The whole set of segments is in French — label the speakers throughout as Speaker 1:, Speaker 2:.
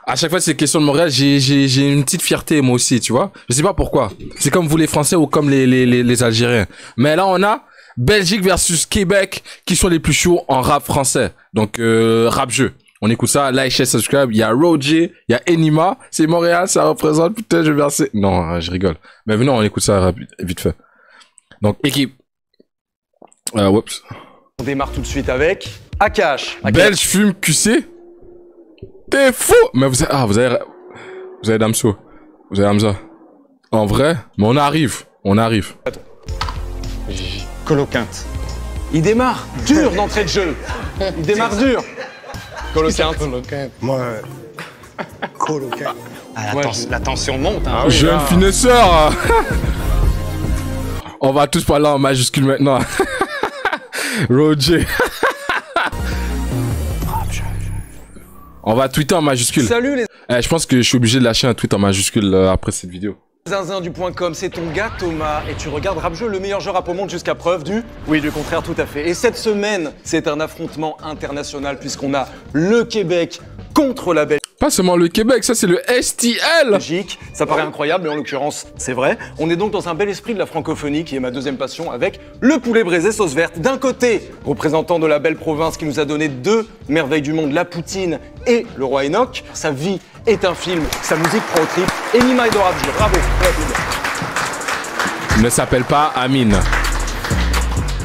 Speaker 1: À chaque fois que c'est question de Montréal, j'ai une petite fierté moi aussi, tu vois. Je sais pas pourquoi. C'est comme vous les Français ou comme les Algériens. Mais là, on a Belgique versus Québec qui sont les plus chauds en rap français. Donc, rap jeu. On écoute ça, like, share, subscribe. Il y a Roger, il y a Enima. C'est Montréal, ça représente, putain, je vais verser. Non, je rigole. Mais venez, on écoute ça vite fait. Donc, équipe. Whoops.
Speaker 2: On démarre tout de suite avec Akash.
Speaker 1: Belge fume QC. T'es fou! Mais vous avez Damso. Vous avez Hamza. En vrai, mais on arrive.
Speaker 3: Coloquinte.
Speaker 2: Il démarre dur d'entrée de jeu. Il démarre dur. Coloquinte.
Speaker 4: Moi, Coloquinte.
Speaker 3: Ah, la tension monte. Hein.
Speaker 1: Jeune finesseur. On va tous parler en majuscule maintenant. Roger. On va tweeter en majuscule.
Speaker 2: Salut les
Speaker 1: je pense que je suis obligé de lâcher un tweet en majuscule après cette vidéo.
Speaker 2: zinzins du .com, c'est ton gars Thomas et tu regardes Rap Jeu, le meilleur jeu rap au monde jusqu'à preuve du... Oui, du contraire, tout à fait. Et cette semaine, c'est un affrontement international puisqu'on a le Québec contre la Belgique.
Speaker 1: Pas seulement le Québec, ça c'est le STL.
Speaker 2: Ça paraît incroyable, mais en l'occurrence, c'est vrai. On est donc dans un bel esprit de la francophonie, qui est ma deuxième passion, avec le poulet braisé sauce verte. D'un côté, représentant de la belle province qui nous a donné deux merveilles du monde, la poutine et le roi Enoch. Sa vie est un film, sa musique prend au trip. Enima et Rap Jeu, bravo.
Speaker 1: Ne s'appelle pas Amine.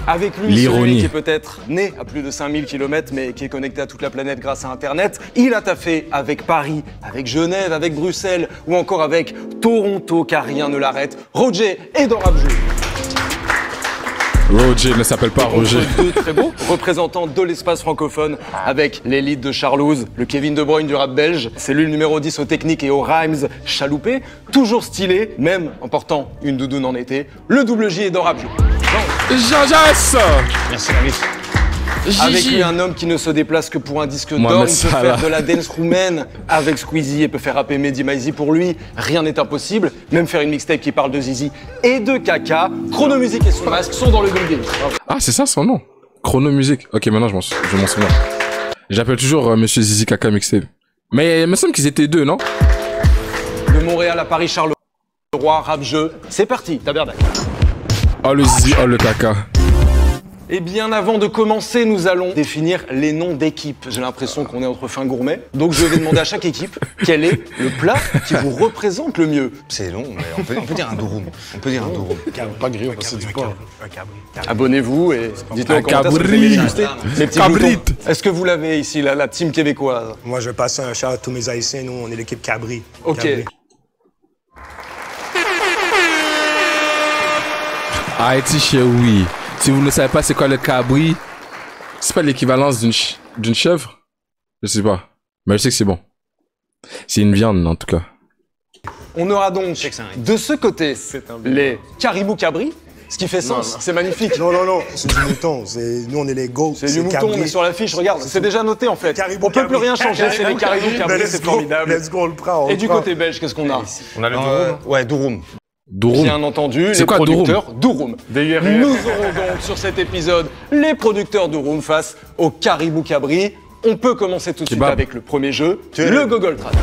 Speaker 2: Avec lui, celui qui est peut-être né à plus de 5000 km, mais qui est connecté à toute la planète grâce à Internet. Il a taffé avec Paris, avec Genève, avec Bruxelles, ou encore avec Toronto, car rien ne l'arrête. Roger est dans Rap Jeu.
Speaker 1: Roger ne s'appelle pas Roger.
Speaker 2: Deux très beaux représentants de l'espace francophone, avec l'élite de Charlouse, le Kevin De Bruyne du rap belge. C'est lui le numéro 10 aux techniques et aux rhymes chaloupés. Toujours stylé, même en portant une doudoune en été. Le double J est dans Rap Jeu.
Speaker 1: Jajas.
Speaker 3: Merci David.
Speaker 2: Avec lui, un homme qui ne se déplace que pour un disque d'or, il peut faire de la dance roumaine avec Squeezie et peut faire rapper Mehdi Maizi. Pour lui, rien n'est impossible, même faire une mixtape qui parle de Zizi et de caca. Chronomusique et son masque sont dans le game.
Speaker 1: Ah, c'est ça son nom. Chronomusique. Ok, maintenant je m'en souviens. J'appelle toujours Monsieur Zizi Caca Mixtape. Mais il me semble qu'ils étaient deux, non?
Speaker 2: De Montréal à Paris, Charleroi, Rap Jeu. C'est parti, tabernacle.
Speaker 1: Oh le Zizi, oh le caca.
Speaker 2: Et bien avant de commencer, nous allons définir les noms d'équipes. J'ai l'impression qu'on est entre fins gourmets. Donc je vais demander à chaque équipe quel est le plat qui vous représente le mieux.
Speaker 3: C'est long, mais on peut dire un durum. On peut dire un durum.
Speaker 4: Pas grillé, c'est du porc.
Speaker 2: Abonnez-vous et dites-nous en commentaire ce que vous voulez déguster. Les petits gloutons. Est-ce que vous l'avez ici, la team québécoise?
Speaker 4: Moi, je vais passer un shout à tous mes Haïtiens. Nous, on est l'équipe Cabri.
Speaker 2: Ok.
Speaker 4: Cabri.
Speaker 1: Haïti chez oui. Si vous ne savez pas c'est quoi le cabri, c'est pas l'équivalence d'une chèvre? Je sais pas. Mais je sais que c'est bon. C'est une viande en tout cas.
Speaker 2: On aura donc de ce côté les caribou cabri, ce qui fait sens, c'est magnifique.
Speaker 4: Non, c'est du mouton. Nous, on est les goats.
Speaker 2: C'est du mouton, mais sur l'affiche, regarde, c'est déjà noté en fait.
Speaker 4: Caribou
Speaker 2: On peut plus rien changer, c'est les caribou cabri, c'est formidable.
Speaker 4: Let's go, on le prend.
Speaker 2: Et du côté belge, qu'est-ce qu'on a?
Speaker 3: On a le durum. Ouais, durum.
Speaker 1: Durum.
Speaker 2: Bien entendu, les
Speaker 1: quoi,
Speaker 2: producteurs Durum. Nous aurons donc sur cet épisode les producteurs Durum face au caribou cabri. On peut commencer tout de suite avec le premier jeu, le Gogol Trad.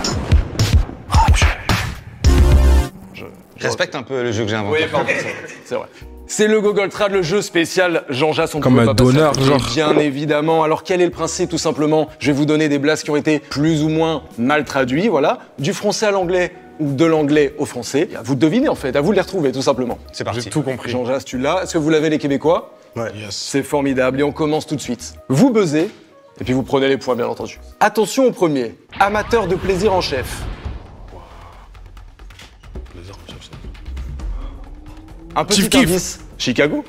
Speaker 3: Je respecte un peu le jeu que j'ai inventé.
Speaker 2: Oui, pardon, c'est vrai. C'est le Gogol Trad, le jeu spécial Jean-Jas.
Speaker 1: Comme un donneur, genre.
Speaker 2: Bien évidemment. Alors quel est le principe? Tout simplement, je vais vous donner des blasts qui ont été plus ou moins mal traduits, voilà. Du français à l'anglais ou de l'anglais au français. À vous de deviner en fait, à vous de les retrouver tout simplement.
Speaker 3: C'est parti.
Speaker 4: J'ai tout compris.
Speaker 2: Jean-Jas, tu l'as. Est-ce que vous l'avez les Québécois?
Speaker 4: Ouais.
Speaker 2: C'est formidable et on commence tout de suite. Vous buzzez et puis vous prenez les points bien entendu. Attention au premier. Amateur de plaisir en chef. Un petit indice. Chicago.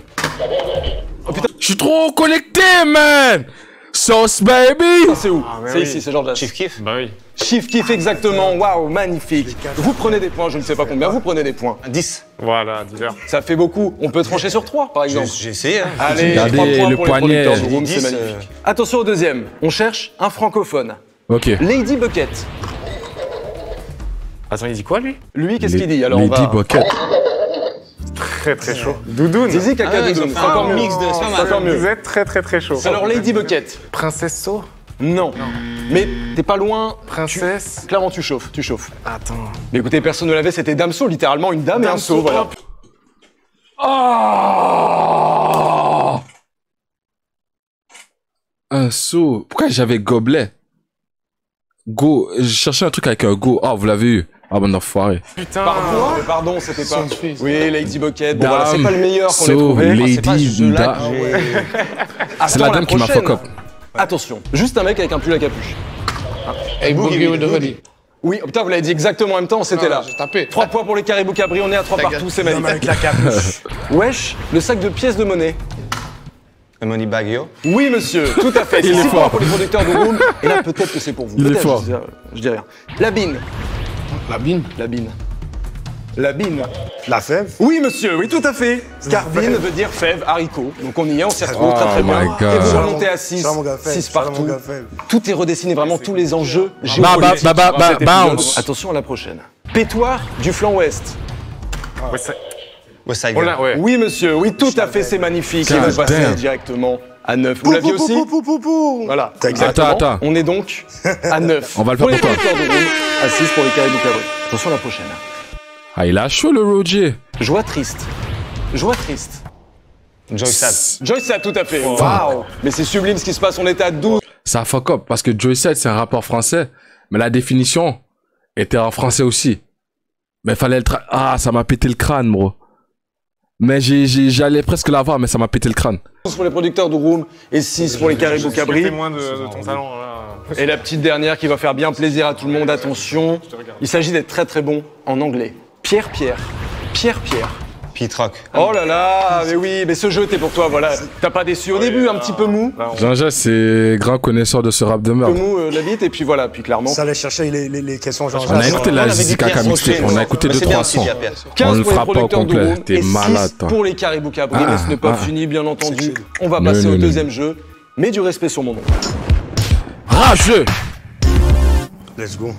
Speaker 2: Oh putain.
Speaker 1: Je suis trop connecté, man! Sauce baby!
Speaker 2: C'est où? C'est ici, c'est Jean-Jas.
Speaker 3: Chief Kiff.
Speaker 5: Bah oui.
Speaker 2: Chief Kiff exactement. Waouh, magnifique. Vous prenez des points, je ne sais pas combien, vous prenez des points.
Speaker 3: 10.
Speaker 5: Voilà, dis-leur.
Speaker 2: Ça fait beaucoup. On peut trancher sur 3 par exemple.
Speaker 3: J'ai essayé. Hein.
Speaker 2: Allez,
Speaker 1: Regardez
Speaker 2: 3 points
Speaker 1: le
Speaker 2: pour
Speaker 1: poignet.
Speaker 2: les producteurs du room, c'est
Speaker 3: 10,
Speaker 2: magnifique. Attention au deuxième. On cherche un francophone.
Speaker 1: Ok.
Speaker 2: Lady Bucket.
Speaker 5: Attends, il dit quoi lui?
Speaker 2: Lui, qu'est-ce qu'il dit? Alors on
Speaker 1: Lady
Speaker 2: va...
Speaker 1: Bucket.
Speaker 5: Très très chaud. Doudoune.
Speaker 2: Zizi Caca Doudoune, c'est encore mieux.
Speaker 3: mix de...
Speaker 2: C'est encore
Speaker 5: Vous
Speaker 2: mieux.
Speaker 5: êtes très très très chaud.
Speaker 2: Alors Lady Bucket.
Speaker 5: Princesse So?
Speaker 2: Non. Mais t'es pas loin.
Speaker 5: Princesse.
Speaker 2: Clairement, tu chauffes, tu chauffes.
Speaker 5: Attends.
Speaker 2: Mais écoutez, personne ne l'avait, c'était Damso, littéralement une dame et un seau, voilà.
Speaker 1: Oh un seau. Pourquoi j'avais gobelet? Go. Je cherchais un truc avec un go. Ah, vous l'avez eu. Ah, bon enfoiré.
Speaker 5: Putain.
Speaker 2: Pardon, c'était pas.
Speaker 4: Sandfish.
Speaker 2: Oui, Lady Bucket. Bon,
Speaker 1: Dame,
Speaker 2: voilà, c'est pas le meilleur qu'on ait
Speaker 1: seau,
Speaker 2: trouvé.
Speaker 1: lady,
Speaker 3: C'est pas ce jeu-là
Speaker 1: da-
Speaker 3: que j'ai-
Speaker 1: C'est la dame qui m'a fuck up.
Speaker 2: Attention, juste un mec avec un pull à capuche.
Speaker 6: Hey, Boogie with the hoodie.
Speaker 2: Oui, oh, putain, vous l'avez dit exactement en même temps, c'était là.
Speaker 6: J'ai tapé.
Speaker 2: 3 points pour les Caribou Cabri, on est à 3 partout, c'est
Speaker 4: L'homme
Speaker 2: magnifique.
Speaker 4: avec la capuche.
Speaker 2: Wesh, le sac de pièces de monnaie.
Speaker 3: Un money bag, yo.
Speaker 2: Oui, monsieur, tout à fait.
Speaker 1: Il est
Speaker 2: 6 points
Speaker 1: fort.
Speaker 2: pour les producteurs de Room. Et là, peut-être que c'est pour vous.
Speaker 1: Il est
Speaker 2: Peut-être,
Speaker 1: fort.
Speaker 2: Je dis rien. La bine.
Speaker 6: La bine.
Speaker 2: La bine. La bine.
Speaker 4: La fève.
Speaker 2: Oui, monsieur, oui, tout à fait. Car bine veut dire fève, haricot. Donc on y est, on s'y retrouve très très
Speaker 1: Oh
Speaker 2: bien.
Speaker 1: my God.
Speaker 2: Et vous
Speaker 4: Ça,
Speaker 2: remontez à
Speaker 4: mon-
Speaker 2: 6.
Speaker 4: ça, mon gars, fève.
Speaker 2: 6
Speaker 4: Ça, mon
Speaker 2: partout.
Speaker 4: gars, fève.
Speaker 2: Tout est redessiné, vraiment tous les enjeux géopolitiques.
Speaker 1: Bah, bounce.
Speaker 2: Attention à la prochaine. Pétoire du flanc ouest.
Speaker 5: Ouais, c'est-
Speaker 3: West Side
Speaker 5: On
Speaker 3: Gun.
Speaker 5: l'a, ouais.
Speaker 2: Oui, monsieur, oui, tout à fait, c'est magnifique. Et
Speaker 1: God
Speaker 2: vous passez
Speaker 1: damn.
Speaker 2: directement à 9. Vous l'aviez aussi Voilà.
Speaker 4: T'as
Speaker 2: Exactement.
Speaker 1: Attends.
Speaker 2: On est donc à 9.
Speaker 1: On va le faire
Speaker 2: pour les
Speaker 1: pour toi.
Speaker 2: producteurs de Room, à 6 pour les Caribou Cabri. Attention à la prochaine.
Speaker 1: Ah, il a chaud le Roger.
Speaker 2: Joie triste. Joie triste.
Speaker 3: Joy Sad.
Speaker 2: Joyce, ça tout à fait. Waouh. Mais c'est sublime ce qui se passe, on est à 12.
Speaker 1: Ça fuck up parce que Joy Set c'est un rappeur français, mais la définition était en français aussi. Mais fallait le ah, ça m'a pété le crâne, bro. Mais j'allais presque l'avoir, mais ça m'a pété le crâne.
Speaker 2: 12 pour les producteurs de Room et 6 pour les Caribou
Speaker 5: Je suis
Speaker 2: Cabri.
Speaker 5: témoin de ton talent, là.
Speaker 2: Et la petite dernière qui va faire bien plaisir à tout le monde, attention. Il s'agit d'être très très bon en anglais. Pierre.
Speaker 3: Pete Rock.
Speaker 2: Oh là là, mais oui, mais ce jeu était pour toi, voilà. T'as pas déçu au début, un petit peu mou.
Speaker 5: Là, on-
Speaker 1: Jean-Jacques, c'est grand connaisseur de ce rap de
Speaker 2: Un peu
Speaker 1: merde.
Speaker 2: mou la bite, et puis voilà, puis clairement.
Speaker 4: Ça allait chercher les questions genre.
Speaker 1: On a écouté
Speaker 3: On
Speaker 1: la
Speaker 3: avait dit
Speaker 1: Zizi
Speaker 3: Pierre
Speaker 1: Kaka mixtape,
Speaker 3: Sochet,
Speaker 1: on a
Speaker 3: non.
Speaker 1: écouté
Speaker 3: Mais c'est
Speaker 1: 2-3
Speaker 3: bien aussi,
Speaker 1: sons.
Speaker 3: Pierre.
Speaker 2: 15
Speaker 1: On le
Speaker 2: pour les
Speaker 1: fera pas au
Speaker 2: producteurs de
Speaker 1: complet,
Speaker 2: Room
Speaker 1: t'es
Speaker 2: et 6
Speaker 1: malade, toi.
Speaker 2: pour les Caribou Cabri, mais ce n'est pas fini, bien entendu. On va
Speaker 1: Non,
Speaker 2: passer
Speaker 1: non,
Speaker 2: au
Speaker 1: non.
Speaker 2: deuxième jeu, mais du respect sur mon nom.
Speaker 1: Rageux!
Speaker 4: Let's go.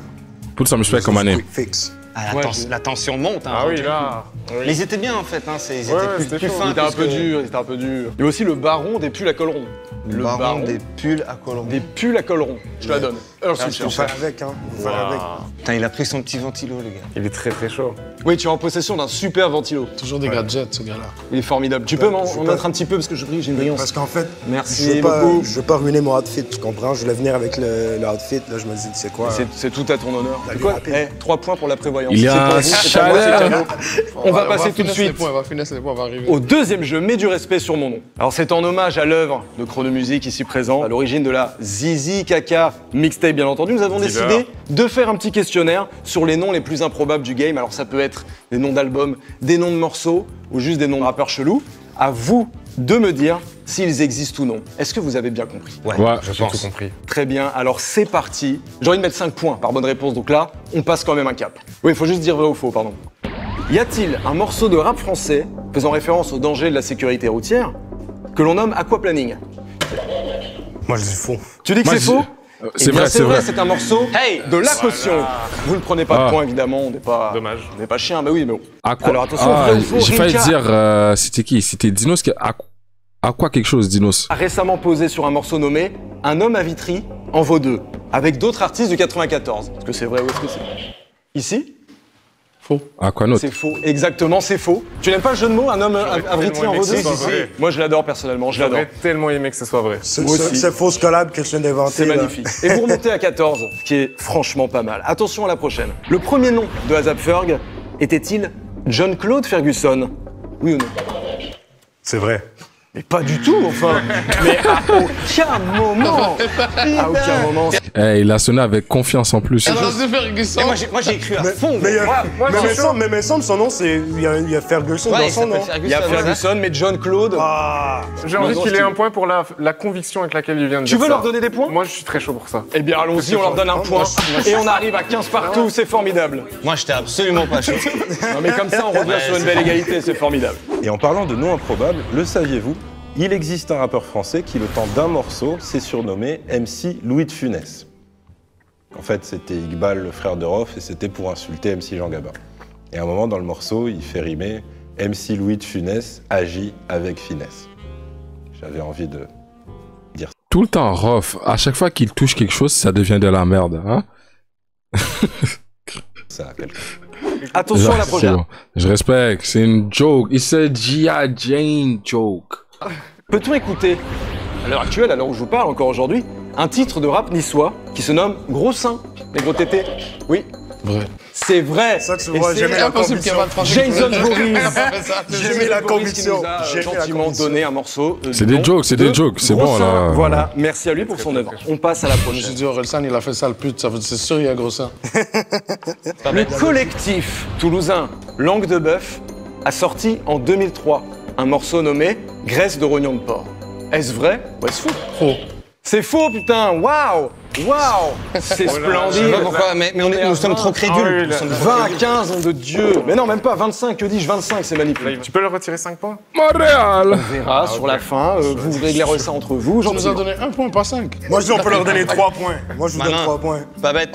Speaker 1: Put some respect comme année.
Speaker 4: Quick fix.
Speaker 3: Ah, la tension monte. Hein,
Speaker 5: Ah oui, là.
Speaker 3: Mais ils étaient bien en fait, hein. Ils
Speaker 5: Ouais,
Speaker 3: étaient
Speaker 5: c'était
Speaker 3: plus
Speaker 5: chaud.
Speaker 3: fins.
Speaker 2: C'était un peu
Speaker 3: puisque-
Speaker 2: dur, c'était un peu dur. Il y a aussi le baron des pulls à col rond.
Speaker 3: Le baron des pulls à colons.
Speaker 2: Des pulls à col rond. Je te la donne. Alors, c'est
Speaker 4: Faut
Speaker 2: cher.
Speaker 4: faire avec, hein. Faut faire avec.
Speaker 3: Putain, il a pris son petit ventilo, le gars.
Speaker 5: Il est très très chaud.
Speaker 2: Oui, tu es en possession d'un super ventilo.
Speaker 6: Toujours des gadgets, ce gars-là.
Speaker 2: Il est formidable. Tu peux m'en
Speaker 4: je peux
Speaker 2: mettre
Speaker 4: pas.
Speaker 2: un petit peu parce que j'ai une brillance.
Speaker 4: Parce qu'en fait,
Speaker 2: Merci
Speaker 4: je veux pas,
Speaker 2: beaucoup.
Speaker 4: je veux pas ruiner mon outfit, tu comprends? Je voulais venir avec le outfit, là je me dis, c'est quoi?
Speaker 2: C'est tout à ton honneur.
Speaker 4: La
Speaker 2: C'est
Speaker 4: vie
Speaker 2: quoi
Speaker 4: rapide.
Speaker 2: 3 points pour la prévoyance.
Speaker 1: Il y
Speaker 2: C'est
Speaker 1: a
Speaker 2: pour
Speaker 1: un
Speaker 2: vous, c'est pour moi, c'est
Speaker 1: chaleur.
Speaker 2: cadeau. On va passer tout de
Speaker 6: finesse les
Speaker 2: suite
Speaker 6: points, on va finesse les points, on va arriver.
Speaker 2: au deuxième jeu, mais du respect sur mon nom. Alors c'est en hommage à l'œuvre de Chronomusique ici présent, à l'origine de la Zizi Kaka mixtape bien entendu. Nous avons
Speaker 5: Dealer.
Speaker 2: décidé de faire un petit questionnaire sur les noms les plus improbables du game. Alors ça peut être des noms d'albums, des noms de morceaux ou juste des noms de rappeurs chelous. À vous de me dire s'ils existent ou non. Est-ce que vous avez bien compris?
Speaker 3: Ouais,
Speaker 1: Ouais,
Speaker 3: je
Speaker 5: J'ai tout
Speaker 3: pense.
Speaker 5: compris.
Speaker 2: Très bien, alors c'est parti. J'ai envie de mettre 5 points par bonne réponse, donc là, on passe quand même un cap. Oui, il faut juste dire vrai ou faux, pardon. Y a-t-il un morceau de rap français faisant référence au danger de la sécurité routière que l'on nomme aquaplaning?
Speaker 4: Moi je dis faux.
Speaker 2: Tu dis que
Speaker 1: Moi,
Speaker 2: c'est faux?
Speaker 1: C'est
Speaker 2: Eh bien,
Speaker 1: vrai, c'est vrai.
Speaker 2: c'est un morceau de la caution. Vous ne prenez pas de
Speaker 1: Ah.
Speaker 2: points, évidemment, on n'est pas...
Speaker 5: Dommage.
Speaker 2: On n'est pas chien, bah oui, mais bon.
Speaker 1: À quoi?
Speaker 2: Alors attention,
Speaker 1: Ah,
Speaker 2: vrai ou faux,
Speaker 1: j'ai failli
Speaker 2: Rinka
Speaker 1: dire, c'était qui? C'était Dinos qui à quoi quelque chose, Dinos?
Speaker 2: a récemment posé sur un morceau nommé Un homme à Vitry en vaut deux, avec d'autres artistes du 94. Est-ce que c'est vrai ou est-ce que c'est faux? Ici?
Speaker 1: À quoi d'autre?
Speaker 2: C'est faux, exactement, c'est faux. Tu n'aimes pas le jeu de mots, un homme à Vitry en vaut deux?
Speaker 5: Si, si, si.
Speaker 2: Moi je l'adore personnellement, je l'adore.
Speaker 5: J'aurais tellement aimé que ce soit vrai.
Speaker 4: C'est
Speaker 2: Moi aussi.
Speaker 4: c'est fausse collab que je viens d'inventer.
Speaker 2: C'est
Speaker 4: là.
Speaker 2: magnifique. Et vous remontez à 14, ce qui est franchement pas mal. Attention à la prochaine. Le premier nom de Azap Ferg était-il John Claude Ferguson? Oui ou non?
Speaker 4: C'est vrai.
Speaker 2: Mais pas du tout, enfin. Mais à aucun moment. À aucun moment.
Speaker 1: Eh, il a sonné avec confiance en plus.
Speaker 6: Alors, c'est Ferguson.
Speaker 3: Et moi, j'ai écru à fond.
Speaker 4: Mais,
Speaker 3: mais-
Speaker 4: mais semble son nom, c'est. Il y a Ferguson
Speaker 3: Ouais,
Speaker 4: dans
Speaker 3: il
Speaker 4: son
Speaker 3: s'appelle
Speaker 4: nom.
Speaker 2: Il y a
Speaker 3: Ferguson.
Speaker 2: Ferguson, mais John Claude.
Speaker 4: Ah!
Speaker 5: J'ai envie
Speaker 2: Non,
Speaker 5: qu'il
Speaker 2: non,
Speaker 5: ait
Speaker 2: je-
Speaker 5: un point pour la conviction avec laquelle il vient de
Speaker 2: Tu
Speaker 5: dire
Speaker 2: veux
Speaker 5: ça.
Speaker 2: leur donner des points?
Speaker 5: Moi, je suis très chaud pour ça.
Speaker 2: Eh bien, allons-y, on leur donne un point. Et on arrive à 15 partout, c'est formidable.
Speaker 3: Moi, j'étais absolument pas chaud.
Speaker 2: Non, mais comme ça, on revient sur une belle égalité, c'est formidable.
Speaker 7: Et en parlant de noms improbables, le saviez-vous? Il existe un rappeur français qui, le temps d'un morceau, s'est surnommé MC Louis de Funès. En fait, c'était Iqbal, le frère de Rof, et c'était pour insulter MC Jean Gabin. Et à un moment, dans le morceau, il fait rimer MC Louis de Funès agit avec finesse. J'avais envie de
Speaker 1: tout le temps rough. À chaque fois qu'il touche quelque chose, ça devient de la merde. Hein?
Speaker 7: Ça, quelqu'un.
Speaker 2: Attention à la
Speaker 1: C'est
Speaker 2: prochaine.
Speaker 1: bon. Je respecte. C'est une joke. It's a G.I. Jane joke.
Speaker 2: Peut-on écouter, à l'heure actuelle, à l'heure où je vous parle, encore aujourd'hui, un titre de rap niçois qui se nomme Gros Sein, les gros tétés? Oui.
Speaker 6: Vrai.
Speaker 2: C'est vrai.
Speaker 4: Ça, tu
Speaker 2: Et
Speaker 4: vois,
Speaker 2: c'est
Speaker 4: j'aimais la
Speaker 6: Impossible qu'il y ait pas de
Speaker 4: conviction.
Speaker 6: français.
Speaker 2: Jason Boris.
Speaker 4: J'aimais la
Speaker 2: Boris qui
Speaker 4: conviction.
Speaker 2: nous a
Speaker 4: J'aimais la
Speaker 2: gentiment
Speaker 4: conviction.
Speaker 2: donné un morceau.
Speaker 1: C'est des jokes, c'est des jokes. C'est bon, là.
Speaker 2: Voilà, merci à lui pour son œuvre. On passe à la
Speaker 6: J'ai
Speaker 2: prochaine.
Speaker 6: dit, Orelsan, il a fait ça le pute, ça veut dire, c'est sûr, il y a gros sein.
Speaker 2: Le collectif toulousain Langue de Bœuf a sorti en 2003 un morceau nommé Graisse de rognon de porc. Est-ce vrai ou est-ce faux?
Speaker 6: Faux.
Speaker 2: C'est faux, putain. Waouh. Waouh. C'est
Speaker 3: Je sais
Speaker 2: splendide.
Speaker 3: pas pourquoi, mais nous sommes trop crédules. Nous sommes trop
Speaker 2: 20 à
Speaker 3: crédules.
Speaker 2: 15, nom de Dieu. Mais non, même pas 25, que dis-je, 25, c'est magnifique.
Speaker 5: Tu peux le retirer 5 points?
Speaker 1: Montréal.
Speaker 2: On verra sur la fin, vous réglerez ça entre vous.
Speaker 6: Tu nous as
Speaker 2: gentiment.
Speaker 6: donné 1 point, pas 5.
Speaker 4: Moi, je dis, on peut leur donner 3 points. Moi, je vous donne
Speaker 3: Malin.
Speaker 4: 3 points.
Speaker 3: Pas bête.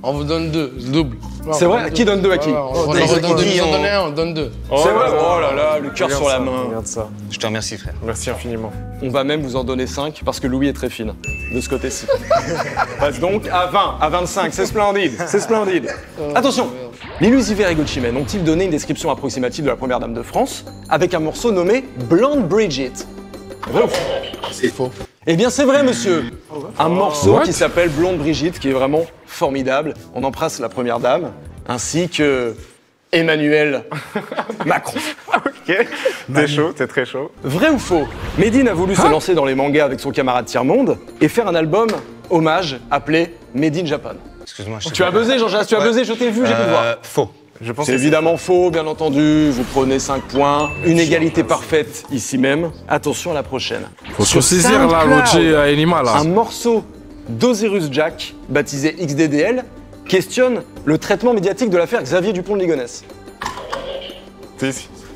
Speaker 6: On vous donne 2, double.
Speaker 2: C'est vrai? Qui donne 2 à qui?
Speaker 6: On
Speaker 3: Ils
Speaker 6: leur
Speaker 3: ont
Speaker 6: donne 2,
Speaker 3: dit,
Speaker 6: ils ont
Speaker 3: on-
Speaker 6: donné 1, on donne 2.
Speaker 2: C'est vrai? Oh là là, le cœur sur la main.
Speaker 5: Regarde ça.
Speaker 3: Je te remercie, frère.
Speaker 5: Merci infiniment.
Speaker 2: On va même vous en donner 5 parce que Louis est très fine de ce côté-ci. On passe donc à 20, à 25, c'est splendide, c'est splendide. Attention, Lilus Hiver et Gucci Mane ont-ils donné une description approximative de la première dame de France avec un morceau nommé Blonde Bridget? Vrai ou faux?
Speaker 6: C'est faux.
Speaker 2: Eh bien c'est vrai monsieur. Un morceau
Speaker 1: What?
Speaker 2: qui s'appelle Blonde Brigitte qui est vraiment formidable. On embrasse la première dame ainsi que Emmanuel Macron.
Speaker 5: Ok, t'es chaud, t'es très chaud.
Speaker 2: Vrai ou faux? Medine a voulu se lancer dans les mangas avec son camarade Tiers-Monde et faire un album hommage appelé Made in Japan.
Speaker 3: Excuse-moi. je sais
Speaker 2: Tu as
Speaker 3: pas.
Speaker 2: buzzé Jean-Jacques, tu as buzzé, je t'ai vu, j'ai pu le voir.
Speaker 3: Faux.
Speaker 5: Je pense
Speaker 2: C'est
Speaker 5: que
Speaker 2: évidemment faux, bien entendu. Vous prenez 5 points. Une égalité parfaite ici même. Attention à la prochaine.
Speaker 1: Faut se
Speaker 2: Sur
Speaker 1: saisir, là,
Speaker 2: SoundCloud,
Speaker 1: Roger Animal, là.
Speaker 2: un morceau d'Osiris Jack, baptisé XDDL, questionne le traitement médiatique de l'affaire Xavier Dupont de Ligonnès.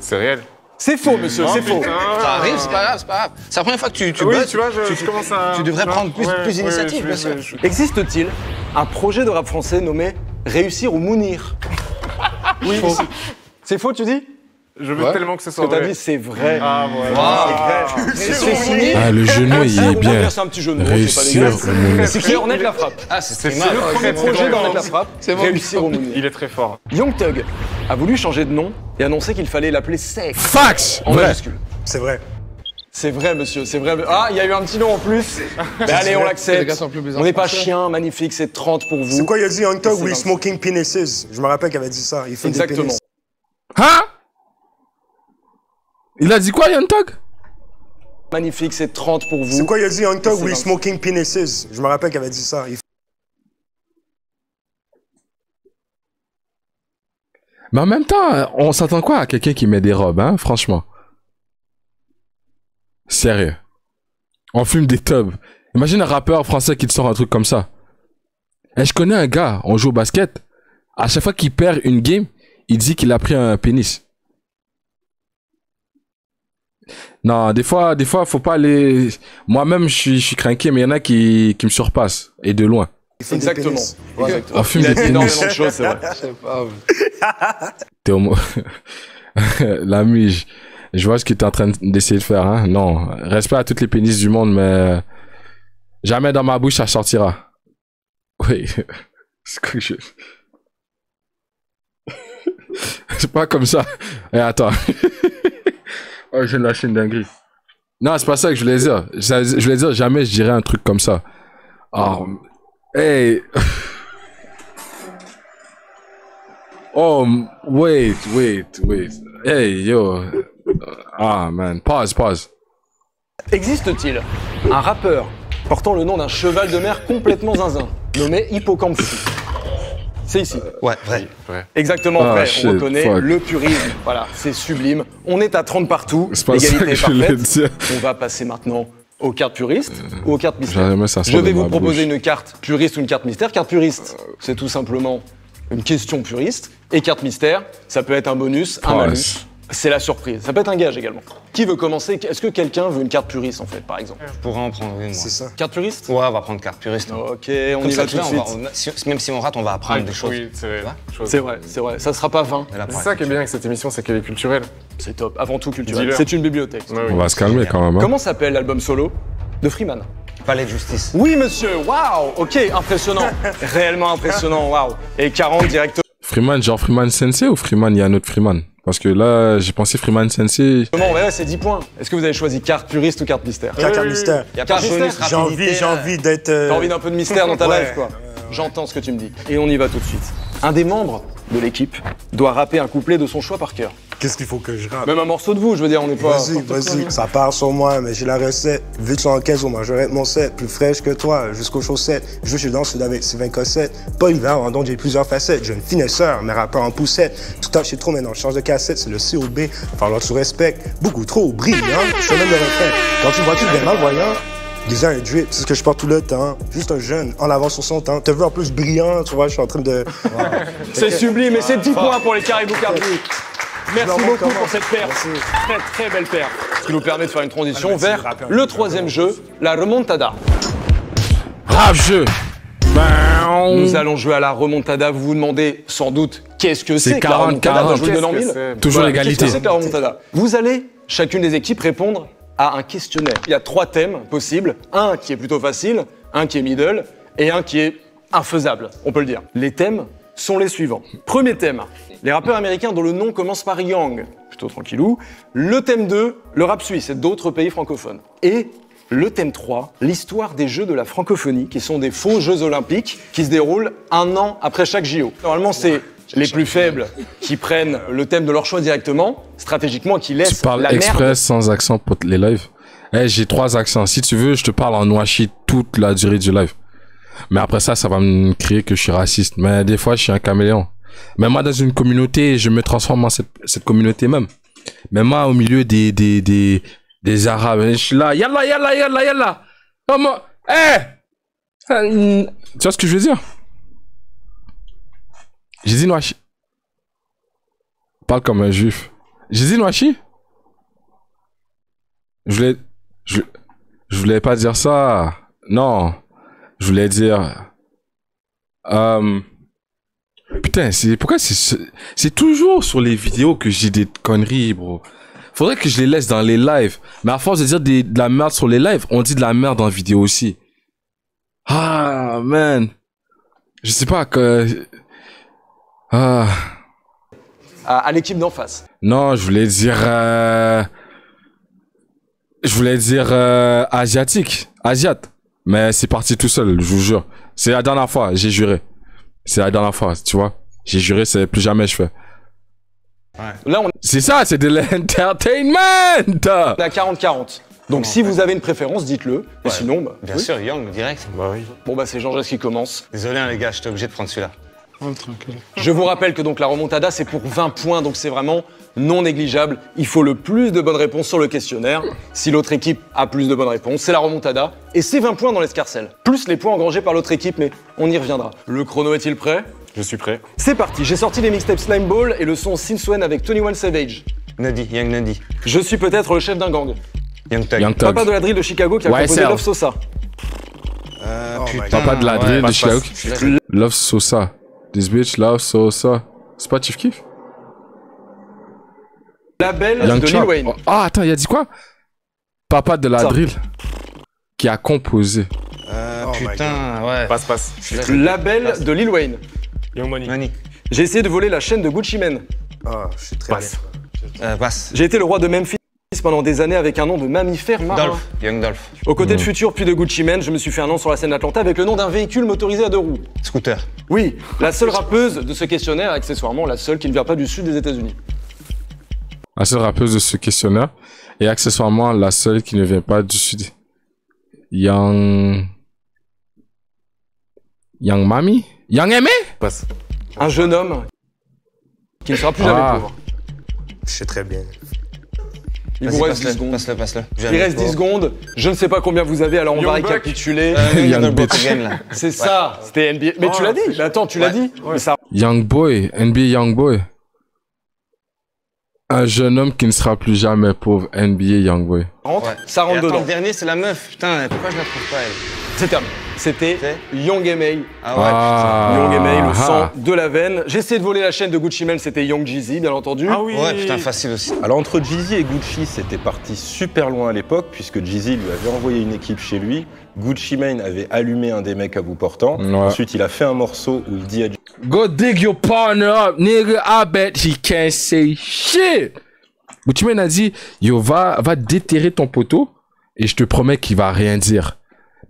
Speaker 5: c'est réel.
Speaker 2: C'est faux, monsieur, c'est faux.
Speaker 3: Ça arrive, c'est pas grave, c'est pas grave. C'est la première fois que tu
Speaker 5: Oui,
Speaker 3: buzz.
Speaker 5: tu vois, je commence à...
Speaker 3: tu devrais
Speaker 5: vois,
Speaker 3: prendre plus d'initiatives, bien sûr.
Speaker 2: Existe-t-il un projet de rap français nommé Réussir ou Mounir? Oui, c'est faux, tu dis?
Speaker 5: Je veux
Speaker 6: Ouais.
Speaker 5: tellement que ce
Speaker 2: Ce
Speaker 5: soit
Speaker 2: que t'as
Speaker 5: vrai.
Speaker 2: dit, c'est vrai.
Speaker 5: Ah ouais.
Speaker 2: C'est signé.
Speaker 1: Ah, le genou, il est bien.
Speaker 2: C'est un petit jeu de mots, c'est pas
Speaker 1: Réussir
Speaker 2: dégueulasse.
Speaker 1: au Mounir.
Speaker 2: C'est qui Ornette la frappe.
Speaker 3: Ah, c'est
Speaker 5: C'est
Speaker 3: streamable.
Speaker 5: le
Speaker 2: Premier projet d'Ornette la frappe,
Speaker 6: C'est bon.
Speaker 2: Réussir au Mounir.
Speaker 5: Il est très fort.
Speaker 2: Young Thug a voulu changer de nom et annoncer qu'il fallait l'appeler Sex
Speaker 1: Fax.
Speaker 2: en
Speaker 1: Vrai.
Speaker 2: majuscule.
Speaker 4: C'est vrai.
Speaker 2: C'est vrai, monsieur, c'est vrai. Ah, il y a eu un petit nom en plus. Mais allez, on
Speaker 6: Les gars
Speaker 2: l'accepte.
Speaker 6: sont plus bizarres
Speaker 2: On n'est pas
Speaker 6: français.
Speaker 2: chien, magnifique, c'est 30 pour vous.
Speaker 4: C'est quoi, il a dit Young Thug,
Speaker 2: C'est
Speaker 4: we
Speaker 2: 20.
Speaker 4: smoking penises. Je me rappelle qu'il avait dit ça. Il fait des
Speaker 2: Exactement.
Speaker 4: pénis.
Speaker 1: Hein? Il a dit quoi, Young Thug?
Speaker 2: Magnifique, c'est 30 pour vous.
Speaker 4: C'est quoi, il a dit Young Thug,
Speaker 2: C'est
Speaker 4: we
Speaker 2: 20.
Speaker 4: smoking penises. Je me rappelle qu'il avait dit ça.
Speaker 1: Mais en même temps, on s'attend quoi à quelqu'un qui met des robes, hein, franchement? Sérieux. On fume des tubs. Imagine un rappeur français qui te sort un truc comme ça. Et je connais un gars, on joue au basket. À chaque fois qu'il perd une game, il dit qu'il a pris un pénis. Non, des fois, faut pas aller... Moi-même, je suis craqué, mais il y en a qui me surpassent. Et de loin.
Speaker 4: Il fait des
Speaker 2: Exactement.
Speaker 4: pénis.
Speaker 2: Exactement.
Speaker 1: On fume
Speaker 2: Il a
Speaker 1: des
Speaker 2: dit
Speaker 1: pénis.
Speaker 2: énormément de choses, c'est vrai.
Speaker 6: Je sais pas.
Speaker 1: T'es homo... L'ami, je vois ce que t'es en train d'essayer de faire, hein. Non, respect à toutes les pénis du monde, mais... Jamais dans ma bouche, ça sortira. Oui. C'est quoi que je... C'est pas comme ça. Eh, attends. Oh, je viens de lâcher une dinguerie. Non, c'est pas ça que je voulais dire. Je voulais dire, jamais je dirais un truc comme ça. Oh, hey. Oh, wait. Hey, yo. Ah, man. Pause.
Speaker 2: Existe-t-il un rappeur portant le nom d'un cheval de mer complètement zinzin, nommé Hippocampus? C'est ici.
Speaker 3: Ouais, vrai.
Speaker 2: Exactement
Speaker 1: Ah,
Speaker 2: vrai.
Speaker 1: shit,
Speaker 2: On reconnaît
Speaker 1: fuck.
Speaker 2: le purisme. Voilà, c'est sublime. On est à 30 partout.
Speaker 1: C'est pas ça
Speaker 2: L'égalité
Speaker 1: que
Speaker 2: est
Speaker 1: je voulais
Speaker 2: parfaite.
Speaker 1: dire.
Speaker 2: On va passer maintenant aux cartes puristes ou aux cartes mystères.
Speaker 1: Jamais ça
Speaker 2: Je
Speaker 1: sort de
Speaker 2: vais vous
Speaker 1: ma
Speaker 2: proposer
Speaker 1: bouche.
Speaker 2: une carte puriste ou une carte mystère. Carte puriste, c'est tout simplement une question puriste. Et carte mystère, ça peut être un bonus, un
Speaker 1: Passe.
Speaker 2: malus. C'est la surprise. Ça peut être un gage également. Qui veut commencer? Est-ce que quelqu'un veut une carte puriste en fait, par exemple?
Speaker 3: Je pourrais en prendre une, moi.
Speaker 4: C'est ça.
Speaker 2: Carte puriste?
Speaker 3: Ouais, on va prendre carte puriste.
Speaker 2: Ok, on
Speaker 3: Comme
Speaker 2: y
Speaker 3: ça,
Speaker 2: va
Speaker 3: tu
Speaker 2: tout de
Speaker 3: vois,
Speaker 2: suite.
Speaker 3: même si on rate, on va apprendre des choses.
Speaker 5: Oui, c'est vrai.
Speaker 2: C'est vrai. Ça sera pas 20.
Speaker 3: Elle apprend.
Speaker 5: C'est ça qui est bien avec cette émission, c'est qu'elle est culturelle.
Speaker 2: C'est top. Avant tout culturel.
Speaker 5: Dis-leur.
Speaker 2: C'est une bibliothèque.
Speaker 5: Ouais, oui.
Speaker 1: On va se calmer quand même, hein.
Speaker 2: Comment s'appelle l'album solo de Freeman?
Speaker 3: palais de justice.
Speaker 2: Oui, monsieur, waouh. Ok, impressionnant. Réellement impressionnant, waouh. Et 40 directement,
Speaker 1: Freeman, genre Freeman Sensei ou Freeman, il y a un autre Freeman? Parce que là, j'ai pensé Freeman Sensei.
Speaker 2: ouais, c'est 10 points. Est-ce que vous avez choisi carte puriste ou carte mystère?
Speaker 4: Carte mystère.
Speaker 3: Il y a pas de
Speaker 2: Carte
Speaker 3: bonus
Speaker 2: mystère.
Speaker 3: rapidité.
Speaker 4: J'ai envie d'être.
Speaker 2: T'as envie d'un peu de mystère dans ta
Speaker 4: Ouais.
Speaker 2: life, quoi. J'entends ce que tu me dis. Et on y va tout de suite. Un des membres de l'équipe doit rapper un couplet de son choix par cœur.
Speaker 4: Qu'est-ce qu'il faut que je rappe?
Speaker 2: Même un morceau de vous, je veux dire, on n'est pas...
Speaker 4: Vas-y. Ça part sur moi, mais j'ai la recette. Vu que je suis en 15 au moins, j'aurais mon set. Plus fraîche que toi, jusqu'aux chaussettes. Je suis dans le sud avec Sylvain Cossette. Pas hiver, donc j'ai plusieurs facettes. J'ai une finesseur, mais rappeur en poussette. Tout à chez trop, maintenant je change de cassette. C'est le COB. Falloir que tu respectes. Beaucoup trop brillant. Je fais même le refrain. Quand tu vois tout bien malvoyant, disais un drip, c'est ce que je porte tout le temps. Juste un jeune, en avance sur son temps. Te veux en plus brillant, tu vois, je suis en train de.
Speaker 2: C'est sublime, et c'est 10 points pour les Caribou Caribou. Merci beaucoup pour cette paire. Très très belle paire. Ce qui nous permet de faire une transition vers le troisième jeu, la remontada.
Speaker 1: Rap jeu.
Speaker 2: Nous allons jouer à la remontada. Vous vous demandez sans doute qu'est-ce que c'est que la
Speaker 1: 40,
Speaker 2: remontada d'un jeu de 90 000.
Speaker 1: Toujours
Speaker 2: Voilà,
Speaker 1: l'égalité.
Speaker 2: Qu'est-ce que c'est que la remontada? Vous allez, chacune des équipes, répondre à un questionnaire. Il y a 3 thèmes possibles. Un qui est plutôt facile, un qui est middle et un qui est infaisable, on peut le dire. Les thèmes sont les suivants. Premier thème, les rappeurs américains dont le nom commence par Young, plutôt tranquillou. Le thème 2, le rap suisse et d'autres pays francophones. Et le thème 3, l'histoire des Jeux de la francophonie, qui sont des faux Jeux olympiques qui se déroulent 1 an après chaque JO. Normalement, c'est les plus faibles qui prennent le thème de leur choix directement, stratégiquement, qui
Speaker 1: Tu
Speaker 2: laissent
Speaker 1: parles
Speaker 2: la merde.
Speaker 1: express sans accent pour les lives. Eh, j'ai 3 accents. Si tu veux, je te parle en washi toute la durée du live. Mais après ça, ça va me crier que je suis raciste. Mais des fois, je suis un caméléon. Mais moi, dans une communauté, je me transforme en cette communauté même. Mais moi, au milieu des Arabes, je suis là, yalla. Comment? Tu vois ce que je veux dire? J'ai dit Noachi. Parle comme un juif. J'ai dit Noachi? Je voulais pas dire ça. Non. Je voulais dire... Putain, pourquoi c'est toujours sur les vidéos que j'ai des conneries, bro. Faudrait que je les laisse dans les lives. Mais à force de dire de la merde sur les lives, on dit de la merde en vidéo aussi. Ah, man. Je sais pas que...
Speaker 2: À l'équipe d'en face.
Speaker 1: Non, je voulais dire asiatique. Asiate. Mais c'est parti tout seul, je vous jure. C'est la dernière fois, j'ai juré. C'est la dernière fois, tu vois. J'ai juré, c'est plus jamais je fais.
Speaker 2: Là, on
Speaker 1: C'est ça, c'est de l'entertainment.
Speaker 2: est à 40-40. Donc si vous avez une préférence, dites-le. Et sinon, bah,
Speaker 3: Bien
Speaker 2: oui.
Speaker 3: sûr, Young, direct.
Speaker 5: Bah oui.
Speaker 2: Bon bah c'est Jean-Jacques qui commence.
Speaker 3: Désolé, hein, les gars, j'étais obligé de prendre celui-là.
Speaker 6: Tranquille.
Speaker 2: Je vous rappelle que donc la remontada c'est pour 20 points, donc c'est vraiment non négligeable. Il faut le plus de bonnes réponses sur le questionnaire. Si l'autre équipe a plus de bonnes réponses, c'est la remontada. Et c'est 20 points dans l'escarcelle. Plus les points engrangés par l'autre équipe, mais on y reviendra. Le chrono est-il prêt?
Speaker 5: Je suis prêt.
Speaker 2: C'est parti, j'ai sorti les mixtapes Slime Ball et le son Sinswen avec 21 Savage.
Speaker 3: Nuddy, Young Nuddy.
Speaker 2: Je suis peut-être le chef d'un gang.
Speaker 3: Young Thug.
Speaker 1: Young Thug.
Speaker 2: Papa de la drill de Chicago qui a composé
Speaker 1: YSL.
Speaker 2: Love Sosa.
Speaker 3: Putain,
Speaker 1: Papa de la
Speaker 3: ouais,
Speaker 1: drill de
Speaker 3: passe,
Speaker 1: Chicago.
Speaker 3: passe.
Speaker 1: Love Sosa. This bitch love Sosa. C'est pas Chief Keef?
Speaker 2: Label
Speaker 1: Young
Speaker 2: de Lil
Speaker 1: Chop.
Speaker 2: Wayne.
Speaker 1: Ah, attends, il a dit quoi? Papa de la
Speaker 2: Ça.
Speaker 1: drill. Qui a composé.
Speaker 3: Putain, ouais.
Speaker 5: Passe.
Speaker 2: Label de Lil Wayne.
Speaker 5: Young Money.
Speaker 3: Nani.
Speaker 2: J'ai essayé de voler la chaîne de Gucci Mane.
Speaker 4: Ah, je suis très
Speaker 5: Passe.
Speaker 3: Passe.
Speaker 2: J'ai été le roi de Memphis pendant des années avec un nom de mammifère marin.
Speaker 3: Dolph. Young Dolph.
Speaker 2: Aux côtés de Future puis de Gucci Mane, je me suis fait un nom sur la scène d'Atlanta avec le nom d'un véhicule motorisé à 2 roues.
Speaker 3: Scooter.
Speaker 2: Oui, la seule rappeuse de ce questionnaire, accessoirement la seule qui ne vient pas du sud des États-Unis.
Speaker 1: La seule rappeuse de ce questionnaire. Et accessoirement, la seule qui ne vient pas du sud. Young Mami? Young Aimé?
Speaker 5: Passe.
Speaker 2: Un jeune homme qui ne sera plus jamais
Speaker 1: Ah.
Speaker 2: pauvre.
Speaker 4: Je sais très bien.
Speaker 2: Il vous
Speaker 3: Vas-y,
Speaker 2: reste 10 secondes.
Speaker 3: passe-le.
Speaker 2: Il reste 10 secondes. Je ne sais pas combien vous avez, alors on va
Speaker 5: Young Buck.
Speaker 2: récapituler.
Speaker 1: Young bitch.
Speaker 3: là.
Speaker 2: C'est ça, c'était NBA. Mais tu l'as dit. Mais attends, tu l'as dit. Mais ça
Speaker 1: Young Boy. NBA Young Boy. Un jeune homme qui ne sera plus jamais pauvre. NBA Young Boy.
Speaker 2: rentre.
Speaker 3: Ouais.
Speaker 2: Ça
Speaker 3: Et
Speaker 2: rentre
Speaker 3: attends,
Speaker 2: dedans.
Speaker 3: le dernier, c'est la meuf. Putain, pourquoi je la trouve pas, elle?
Speaker 2: C'est terminé. C'était Young M.A.
Speaker 3: Ah ouais,
Speaker 2: Young M.A, le sang
Speaker 1: ah.
Speaker 2: de la veine. J'ai essayé de voler la chaîne de Gucci Mane, c'était Young Jeezy, bien entendu.
Speaker 5: Ah oui.
Speaker 3: Ouais, putain, facile aussi.
Speaker 7: Alors entre Jeezy et Gucci, c'était parti super loin à l'époque, puisque Jeezy lui avait envoyé une équipe chez lui. Gucci Mane avait allumé un des mecs à bout portant.
Speaker 1: Ouais.
Speaker 7: Ensuite, il a fait un morceau où il dit à
Speaker 1: Go dig your partner up, nigga. I bet he can't say shit. Gucci Mane a dit, yo, va déterrer ton poteau et je te promets qu'il va rien dire.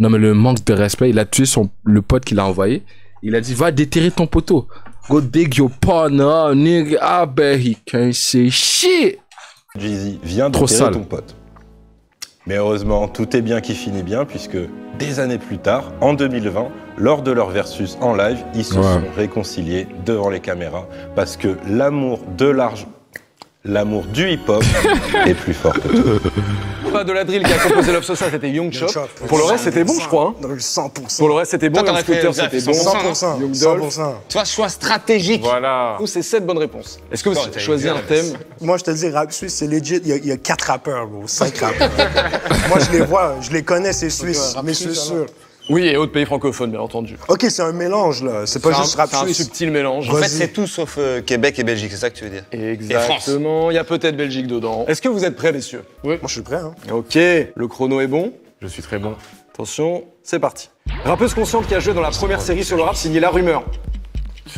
Speaker 1: Non, mais le manque de respect, il a tué le pote qu'il a envoyé. Il a dit, va déterrer ton poteau. Go dig your partner up, nigga. I bet he can't say shit.
Speaker 7: Jeezy, viens
Speaker 1: Trop
Speaker 7: déterrer
Speaker 1: sale.
Speaker 7: ton pote. Mais heureusement, tout est bien qui finit bien, puisque des années plus tard, en 2020, lors de leur versus en live, ils se sont réconciliés devant les caméras, parce que l'amour de l'argent, l'amour du hip-hop est plus fort que tout.
Speaker 2: Pas de la drill qui a composé Love Sosa, c'était Young Chop.
Speaker 4: Chop.
Speaker 2: Pour le reste, c'était bon, je crois. Hein.
Speaker 4: Dans le 100%.
Speaker 2: Pour le reste, c'était bon.
Speaker 3: Toi,
Speaker 2: Young
Speaker 3: t'aurais fait
Speaker 2: Scooter, c'était bon.
Speaker 3: 100%.
Speaker 2: Young Dolph.
Speaker 4: 100%.
Speaker 3: Tu vois, choix stratégique.
Speaker 5: Voilà.
Speaker 2: Nous, c'est 7 bonnes réponses. Est-ce que vous
Speaker 3: t'as
Speaker 2: choisissez
Speaker 3: eu bien
Speaker 2: un thème?
Speaker 4: Moi, je te dis, rap suisse, c'est legit. Il y a 4 rappeurs, bro. 5 rappeurs. Moi, je les vois, je les connais, c'est suisse.
Speaker 6: rap
Speaker 4: Mais je
Speaker 6: suisse,
Speaker 4: suis sûr.
Speaker 2: Oui, et autres pays francophones, bien entendu.
Speaker 4: Ok, c'est un mélange, là. C'est pas juste rap
Speaker 2: C'est un
Speaker 4: suisse.
Speaker 2: subtil mélange.
Speaker 3: En fait,
Speaker 4: Vas-y.
Speaker 3: c'est tout sauf Québec et Belgique, c'est ça que tu veux dire.
Speaker 2: Exactement. Il y a peut-être Belgique dedans. Est-ce que vous êtes prêts, messieurs?
Speaker 4: Moi, je suis prêt, hein.
Speaker 2: Ok, le chrono est bon.
Speaker 5: Je suis très bon.
Speaker 2: Attention, c'est parti. Rappeuse consciente qui a joué dans la première série sur le rap signée La Rumeur.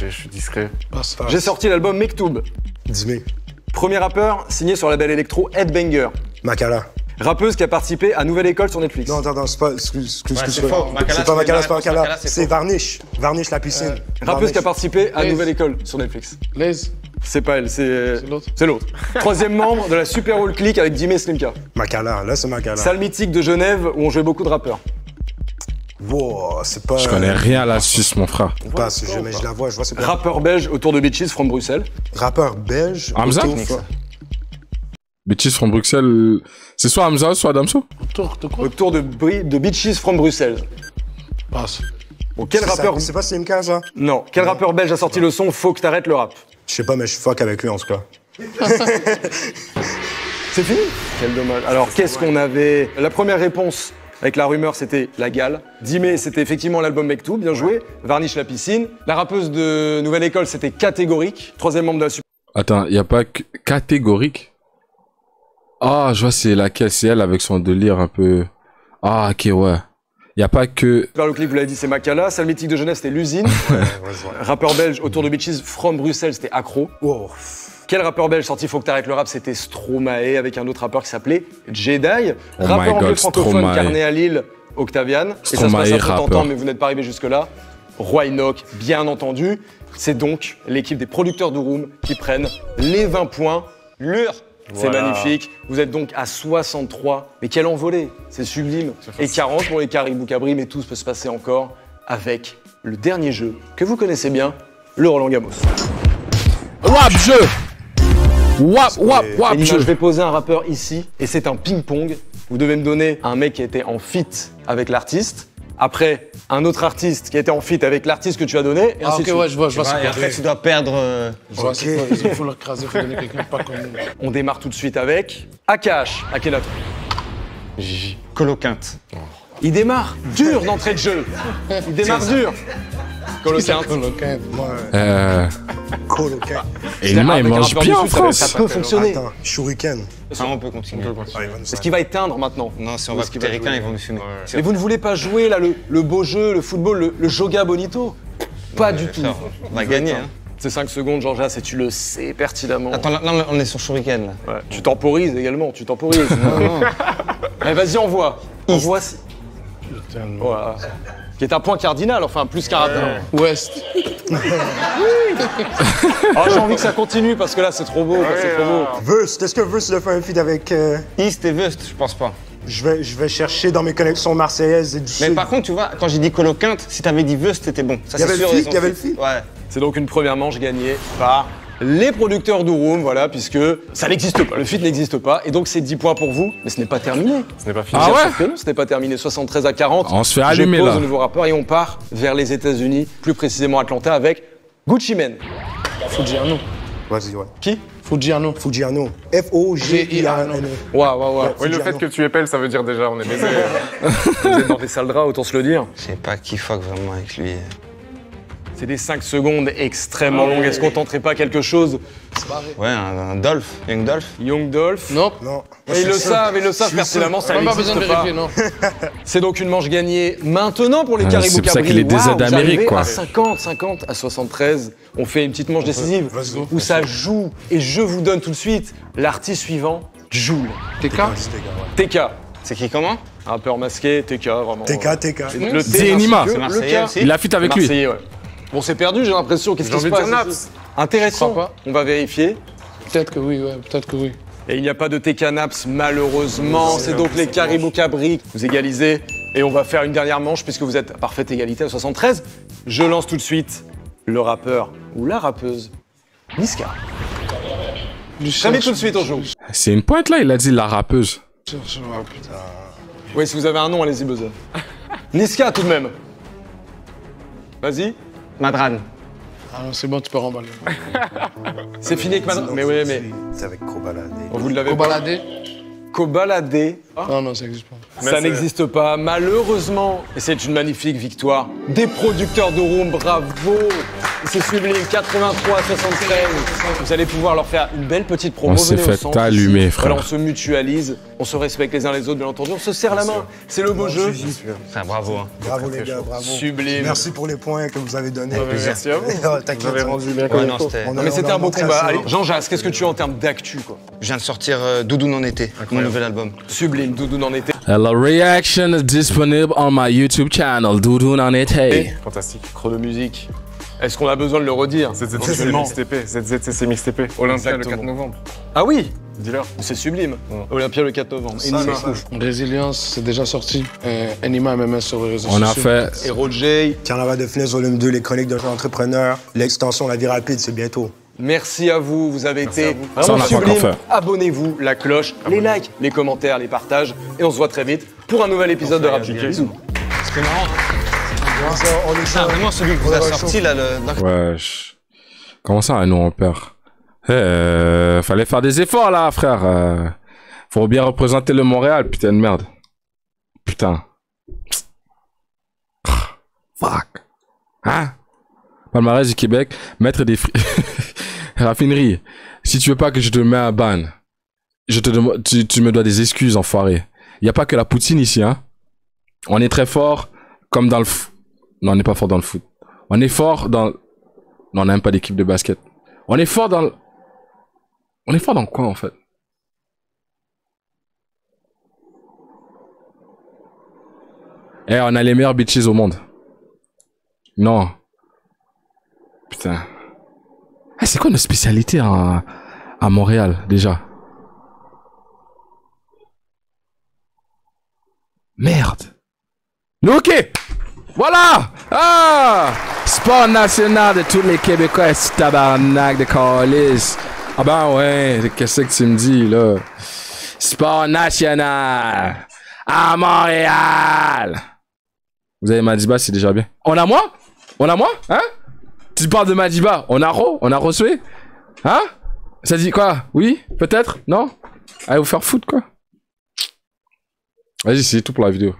Speaker 5: Je suis discret.
Speaker 6: Passe.
Speaker 2: J'ai sorti l'album Mektoub.
Speaker 4: Dis-moi.
Speaker 2: Premier rappeur signé sur la label électro Headbanger.
Speaker 4: Makala.
Speaker 2: Rappeuse qui a participé à Nouvelle École sur Netflix.
Speaker 4: Non, attends, c'est pas. Excuse.
Speaker 3: c'est faux. Makala,
Speaker 4: C'est pas Makala, c'est pas
Speaker 3: Makala,
Speaker 4: Makala.
Speaker 3: c'est
Speaker 4: C'est
Speaker 3: faux.
Speaker 4: Varnish. Varnish la piscine.
Speaker 2: Rappeuse qui a
Speaker 4: Varnish.
Speaker 2: participé à
Speaker 6: Les-
Speaker 2: Nouvelle École sur Netflix.
Speaker 6: Laisse.
Speaker 2: C'est pas elle, c'est
Speaker 6: l'autre.
Speaker 2: C'est l'autre. Troisième membre de la Super Owl Clique avec Jimmy et Slimka.
Speaker 4: Makala, là, c'est Makala.
Speaker 2: Salle mythique de Genève où on jouait beaucoup de rappeurs.
Speaker 4: Wow, c'est pas.
Speaker 1: Je connais rien à la Suisse, mon frère.
Speaker 4: Pas, mais je la vois, je vois c'est quoi.
Speaker 2: Rappeur belge autour de Bitches from Bruxelles.
Speaker 4: Rappeur belge.
Speaker 1: Hamza
Speaker 4: autour-
Speaker 1: Bitches from Bruxelles. C'est soit Hamza, soit Damso.
Speaker 6: Autour de quoi?
Speaker 2: Autour de Bitches from Bruxelles.
Speaker 6: Passe.
Speaker 2: Bon, quel
Speaker 4: C'est ça,
Speaker 2: rappeur...
Speaker 4: C'est pas Slimka, ça?
Speaker 2: Non, quel rappeur belge a sorti le son Faut que t'arrêtes le rap?
Speaker 4: Je sais pas, mais je fuck avec lui en tout cas.
Speaker 2: C'est fini? Quel dommage. Alors, qu'est-ce qu'on avait? La première réponse avec La Rumeur, c'était La Gale. 10 mai, c'était effectivement l'album Mektoub, bien joué. Varnish la piscine. La rappeuse de Nouvelle École, c'était Catégorique. Troisième membre de la Super...
Speaker 1: Attends, y a pas que catégorique. Ah, je vois c'est laquelle, c'est elle avec son délire un peu. Ah, ok, ouais. Y a pas que.
Speaker 2: Super le clip, vous l'avez dit, c'est Makala. Salle mythique de Genève, c'était L'Usine. Rappeur belge autour de Bitches from Bruxelles, c'était Accro.
Speaker 4: Wow.
Speaker 2: Quel rappeur belge sorti Faut que t'arrêtes le rap, c'était Stromae avec un autre rappeur qui s'appelait Jedi.
Speaker 1: Oh
Speaker 2: Rappeur
Speaker 1: my
Speaker 2: anglais
Speaker 1: God,
Speaker 2: francophone
Speaker 1: Stromae.
Speaker 2: carné à Lille, Octavian. Et ça se
Speaker 1: Stromae,
Speaker 2: passe après
Speaker 1: rappeur.
Speaker 2: temps, mais vous n'êtes pas arrivé jusque-là. Roy Enoch, bien entendu. C'est donc l'équipe des producteurs du Room qui prennent les 20 points.
Speaker 3: Lure.
Speaker 2: C'est
Speaker 5: Voilà.
Speaker 2: magnifique. Vous êtes donc à 63. Mais quelle envolée, c'est sublime. Et 40 pour les Caribou Cabri, mais tout peut se passer encore avec le dernier jeu que vous connaissez bien, le Roland Gamos.
Speaker 1: Wap jeu. Wap
Speaker 2: Elina, je
Speaker 1: jeu.
Speaker 2: vais poser un rappeur ici, et c'est un ping-pong. Vous devez me donner un mec qui était en feat avec l'artiste. Après, un autre artiste qui était en feat avec l'artiste que tu as donné. Et
Speaker 6: Ah,
Speaker 2: ainsi
Speaker 6: ok,
Speaker 2: de suite.
Speaker 6: ouais, je vois
Speaker 3: Et
Speaker 6: c'est quoi.
Speaker 3: après, tu dois perdre.
Speaker 6: Je vois c'est quoi. Il faut l'écraser, il faut donner quelqu'un pas connu.
Speaker 2: On démarre tout de suite avec Akash, Akhenaton.
Speaker 3: Coloquinte.
Speaker 2: Il démarre dur d'entrée de jeu. Il démarre dur. Coloquinte.
Speaker 4: Coloquin.
Speaker 1: Et Lima, il
Speaker 2: Avec un
Speaker 1: mange
Speaker 2: rappeur
Speaker 1: bien
Speaker 2: du
Speaker 1: en
Speaker 2: Sud,
Speaker 1: France.
Speaker 2: Ça peut fonctionner.
Speaker 4: Attends, Shuriken.
Speaker 3: Ah, on peut continuer.
Speaker 2: Est-ce qu'il va éteindre maintenant?
Speaker 3: Non, si on
Speaker 2: Ou
Speaker 3: va
Speaker 2: est-ce qu'il
Speaker 3: écouter
Speaker 2: va
Speaker 3: Ricain,
Speaker 2: jouer
Speaker 3: ils vont me fumer.
Speaker 2: Mais vous ne voulez pas jouer là le beau jeu, le football, le joga bonito? Pas du tout.
Speaker 3: Frère, on va gagner, hein.
Speaker 2: C'est 5 secondes, Georges, et tu le sais pertinemment.
Speaker 3: Attends, là, on est sur Shuriken, là.
Speaker 2: Ouais. Tu temporises également, tu temporises. Allez, vas-y, envoie. Envoie si. Voilà. Qui est un point cardinal, enfin plus qu'un rappel.
Speaker 6: West.
Speaker 2: Ah, j'ai envie que ça continue parce que là c'est trop beau, c'est trop beau.
Speaker 4: Verse, est-ce que Verse il a fait un feat avec.
Speaker 3: East et West, je pense pas.
Speaker 4: Je vais chercher dans mes connexions marseillaises et du
Speaker 3: Mais
Speaker 4: Sud.
Speaker 3: par contre, tu vois, quand j'ai dit Coloquinte, si t'avais dit West, c'était bon. Ça,
Speaker 4: Il y avait
Speaker 3: c'est
Speaker 4: le
Speaker 3: sûr,
Speaker 4: feat,
Speaker 3: ils ont
Speaker 4: il y avait
Speaker 3: fait.
Speaker 4: le feat.
Speaker 3: Ouais.
Speaker 2: C'est donc une première manche gagnée par les producteurs du Room, voilà, puisque ça n'existe pas, le feat n'existe pas, et donc c'est 10 points pour vous, mais ce n'est pas terminé.
Speaker 5: Ce n'est pas fini.
Speaker 1: Ah
Speaker 2: Bien
Speaker 1: ouais
Speaker 2: sûr que non, ce n'est pas terminé, 73 à 40.
Speaker 1: On se fait allumer,
Speaker 2: Je pose
Speaker 1: là.
Speaker 2: un nouveau rappeur et on part vers les États-Unis, plus précisément Atlanta, avec Gucci Mane.
Speaker 6: Fuggiano.
Speaker 4: Vas-y, ouais.
Speaker 2: Qui?
Speaker 6: Fuggiano.
Speaker 4: Fuggiano. F-O-G-I-A-N-O.
Speaker 2: Waouh.
Speaker 5: Oui, le fait que tu épelles, ça veut dire déjà, on est baisé.
Speaker 2: Vous êtes dans des sales draps, autant se le dire.
Speaker 3: Je sais pas qui fuck vraiment avec lui.
Speaker 2: C'est des 5 secondes extrêmement longues. Est-ce qu'on tenterait pas quelque chose?
Speaker 3: Ouais, un Dolph, Young Dolph.
Speaker 2: Young Dolph.
Speaker 6: Non.
Speaker 4: Non.
Speaker 2: Et ils le savent pertinemment, ça
Speaker 6: Même pas besoin de
Speaker 2: n'existe pas.
Speaker 6: vérifier, non.
Speaker 2: C'est donc une manche gagnée maintenant pour les
Speaker 1: Ah,
Speaker 2: Caribou
Speaker 1: c'est pour ça
Speaker 2: Cabri.
Speaker 1: qu'il est des
Speaker 2: Waouh,
Speaker 1: d'Amérique,
Speaker 2: vous arrivez
Speaker 1: quoi.
Speaker 2: À 50, à 73, on fait une petite manche décisive
Speaker 4: Vas-y.
Speaker 2: où ça joue. Et je vous donne tout de suite l'artiste suivant, Joule.
Speaker 6: TK.
Speaker 2: TK.
Speaker 3: C'est qui comment?
Speaker 2: Un rappeur masqué, TK, vraiment.
Speaker 4: TK.
Speaker 2: Le T
Speaker 1: Zénima.
Speaker 2: ainsi que
Speaker 3: C'est Marseillais
Speaker 2: le K.
Speaker 3: aussi.
Speaker 1: Il a fit avec lui.
Speaker 2: Marseillais, ouais. Bon, c'est perdu, j'ai l'impression. Qu'est-ce
Speaker 5: J'ai
Speaker 2: qui se
Speaker 5: envie de
Speaker 2: passe
Speaker 5: dire
Speaker 2: ici
Speaker 5: Naps.
Speaker 2: Intéressant.
Speaker 6: Je crois pas.
Speaker 2: On va vérifier.
Speaker 6: Peut-être que oui, ouais, peut-être que oui.
Speaker 2: Et il n'y a pas de TK Naps, malheureusement. C'est donc les Caribou Cabri. Vous égalisez. Et on va faire une dernière manche puisque vous êtes à parfaite égalité à 73. Je lance tout de suite le rappeur ou la rappeuse, Niska. Très vite tout de suite, on joue.
Speaker 1: C'est une pointe là, il a dit la rappeuse.
Speaker 6: Ah, putain.
Speaker 2: Oui, si vous avez un nom, allez-y, buzzer. Niska, tout de même. Vas-y.
Speaker 3: Madran.
Speaker 6: Ah non, c'est bon, tu peux remballer.
Speaker 2: C'est fini avec Madran. Mais oui, mais
Speaker 4: C'est avec Kobalade.
Speaker 2: vous l'avez
Speaker 6: Faut
Speaker 2: pas.
Speaker 6: balader.
Speaker 2: Kobalade.
Speaker 6: Non, non, ça existe pas.
Speaker 2: Ça n'existe pas, malheureusement. Et c'est une magnifique victoire des producteurs de Room. Bravo. C'est sublime, 83 à 73. Vous allez pouvoir leur faire une belle petite promo.
Speaker 1: On s'est
Speaker 2: Venez au
Speaker 1: fait
Speaker 2: centre,
Speaker 1: allumer,
Speaker 2: ici.
Speaker 1: frère.
Speaker 2: Voilà, on se mutualise, on se respecte les uns les autres, bien entendu. On se serre la main. C'est le beau jeu.
Speaker 3: Enfin, bravo. Hein.
Speaker 4: Bravo les gars, bravo.
Speaker 2: Sublime.
Speaker 4: Merci pour les points que vous avez donnés.
Speaker 5: Merci à vous.
Speaker 4: T'inquiète.
Speaker 5: Vous avez rendu bien
Speaker 3: Ouais,
Speaker 5: comme il
Speaker 3: non,
Speaker 5: faut.
Speaker 3: c'était.
Speaker 2: Non, mais c'était un beau combat. Allez, Jean-Jacques, qu'est-ce que tu as en termes d'actu, quoi?
Speaker 3: Je viens de sortir Doudoune en été, mon nouvel album.
Speaker 2: Sublime, Doudoune en été.
Speaker 1: La reaction is disponible on my YouTube channel, Doudoune en été.
Speaker 5: Fantastique.
Speaker 2: Chrono musique. Est-ce qu'on a besoin de le redire?
Speaker 5: ZZCC
Speaker 2: Éventuellement.
Speaker 5: MixTP. ZZCC MixTP. Olympia le
Speaker 2: Exactement.
Speaker 5: 4 novembre.
Speaker 2: Ah oui,
Speaker 5: Dis-leur.
Speaker 2: c'est sublime. Olympia le 4 novembre. Et Nima.
Speaker 6: Résilience, c'est déjà sorti. Enima MMS sur les réseaux
Speaker 1: On a
Speaker 6: sociaux.
Speaker 1: fait.
Speaker 2: Et Roger.
Speaker 4: Carnaval de Finesse volume 2, les chroniques d'un jeune entrepreneur, l'extension La vie rapide, c'est bientôt.
Speaker 2: Merci à vous, vous avez été
Speaker 1: Ça, on
Speaker 2: vraiment
Speaker 1: l'a pas
Speaker 2: sublime.
Speaker 1: encore fait.
Speaker 2: Abonnez-vous, la cloche, les likes, les commentaires, les partages. Et on se voit très vite pour un nouvel épisode de Rap Jig. Bisous.
Speaker 3: C'était marrant.
Speaker 4: On est
Speaker 3: Ah, vraiment celui que vous avez sorti là,
Speaker 1: Wesh. Comment ça, nous, on perd? Fallait faire des efforts, là, frère. Faut bien représenter le Montréal, putain de merde. Putain. Fuck. Hein? Palmarès du Québec, maître des raffineries. Si tu veux pas que je te mette un ban, je te demande, tu me dois des excuses, enfoiré. Y a pas que la poutine ici, hein. On est très fort, comme dans le foot. Non, on n'est pas fort dans le foot. On est fort dans... Non, on n'a même pas d'équipe de basket. On est fort dans... On est fort dans quoi, en fait? Eh, on a les meilleurs bitches au monde. Non. Putain. Eh, c'est quoi notre spécialité à Montréal, déjà? Merde. Mais ok. Voilà. Ah. Sport national de tous les Québécois, ce tabarnak de calice. Ah ben ouais, qu'est-ce que tu me dis, là? Sport national à Montréal. Vous avez Madiba, c'est déjà bien. On a moi? On a moi? Hein? Tu parles de Madiba? On a reçu? Hein? Ça dit quoi? Oui? Peut-être? Non? Allez vous faire foutre, quoi. Vas-y, c'est tout pour la vidéo.